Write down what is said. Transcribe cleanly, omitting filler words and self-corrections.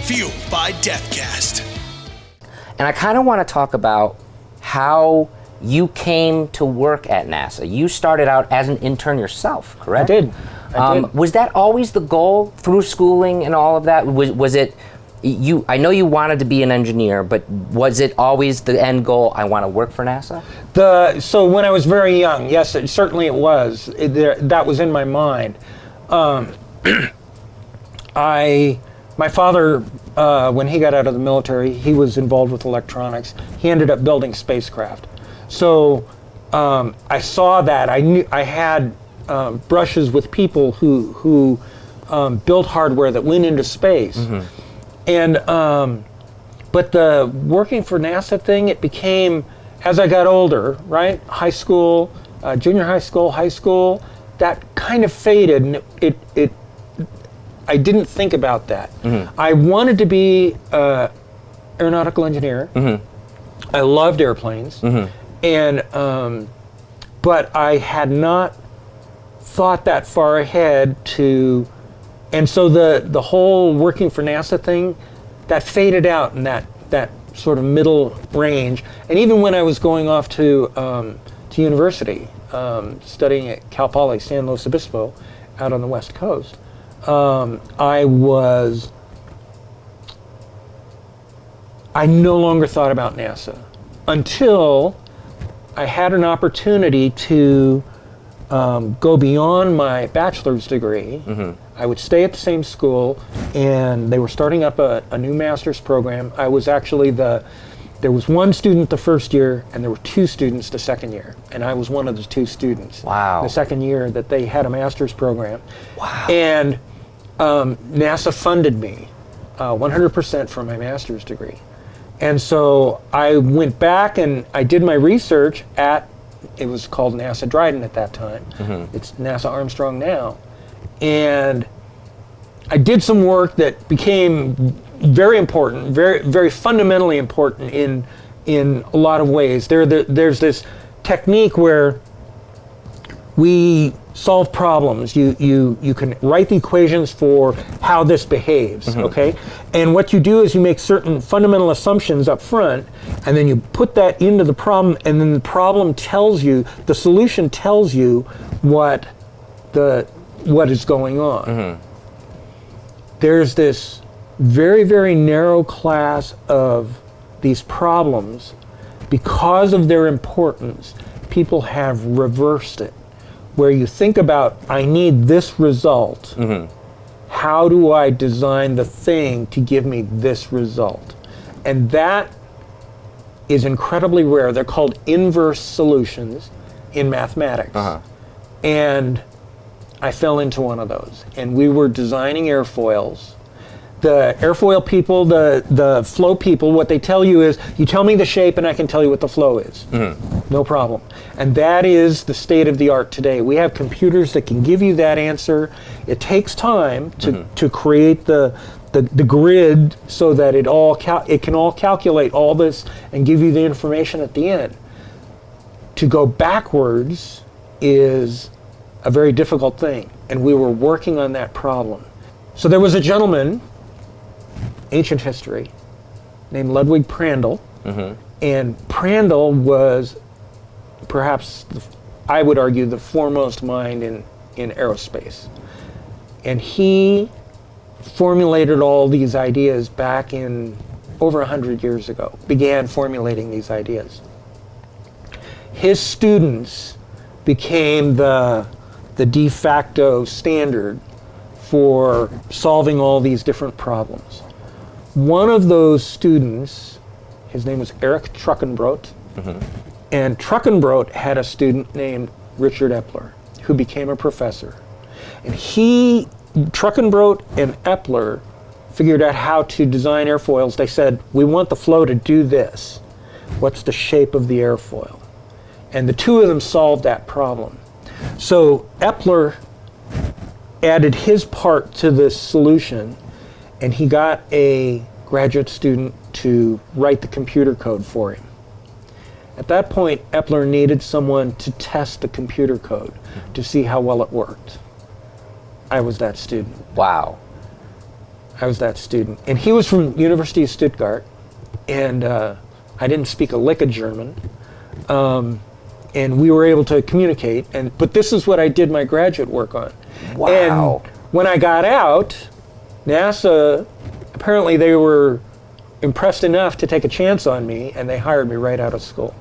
Fueled by Deathcast. And I kind of want to talk about how you came to work at NASA. You started out as an intern yourself, correct? I did. Was that always the goal through schooling and all of that? Was it, I know you wanted to be an engineer, but was it always the end goal, I want to work for NASA? So when I was very young, yes, certainly it was. That was in my mind. My father, when he got out of the military, he was involved with electronics. He ended up building spacecraft. So I saw that. I knew I had brushes with people who built hardware that went into space. Mm-hmm. And but the working for NASA thing, it became, as I got older, right? High school, junior high school, that kind of faded, and I didn't think about that. Mm-hmm. I wanted to be an aeronautical engineer. Mm-hmm. I loved airplanes, mm-hmm. and but I had not thought that far ahead to, and so the whole working for NASA thing, that faded out in that sort of middle range. And even when I was going off to university, studying at Cal Poly San Luis Obispo, out on the West Coast. I no longer thought about NASA until I had an opportunity to go beyond my bachelor's degree. Mm-hmm. I would stay at the same school, and they were starting up a new master's program. I was actually there was one student the first year, and there were two students the second year, and I was one of the two students. Wow. The second year that they had a master's program. Wow. And NASA funded me 100% for my master's degree. And so I went back and I did my research at, it was called NASA Dryden at that time. Mm-hmm. It's NASA Armstrong now. And I did some work that became very important, very, very fundamentally important in a lot of ways. There's this technique where we solve problems. You can write the equations for how this behaves, mm-hmm. okay? And what you do is you make certain fundamental assumptions up front, and then you put that into the problem, and then the problem tells you, the solution tells you what is going on. Mm-hmm. There's this very, very narrow class of these problems. Because of their importance, people have reversed it, where you think about, I need this result. Mm-hmm. How do I design the thing to give me this result? And that is incredibly rare. They're called inverse solutions in mathematics. Uh-huh. And I fell into one of those. And we were designing airfoils. The airfoil people, the flow people, what they tell you is, you tell me the shape and I can tell you what the flow is. Mm-hmm. No problem. And that is the state of the art today. We have computers that can give you that answer. It takes time to create the grid so that it can all calculate all this and give you the information at the end. To go backwards is a very difficult thing, and we were working on that problem. So there was a gentleman, ancient history, named Ludwig Prandtl, mm-hmm. and Prandtl was perhaps, I would argue, the foremost mind in aerospace. And he formulated all these ideas back in over 100 years ago, began formulating these ideas. His students became the de facto standard for solving all these different problems. One of those students, his name was Erich Truckenbrot, mm-hmm. and Truckenbrot had a student named Richard Epler, who became a professor. And Truckenbrot and Epler figured out how to design airfoils. They said, we want the flow to do this. What's the shape of the airfoil? And the two of them solved that problem. So Epler added his part to this solution, and he got a graduate student to write the computer code for him. At that point, Epler needed someone to test the computer code to see how well it worked. I was that student. Wow. I was that student. And he was from University of Stuttgart, and I didn't speak a lick of German. And we were able to communicate. But this is what I did my graduate work on. Wow. And when I got out, NASA, apparently they were impressed enough to take a chance on me, and they hired me right out of school.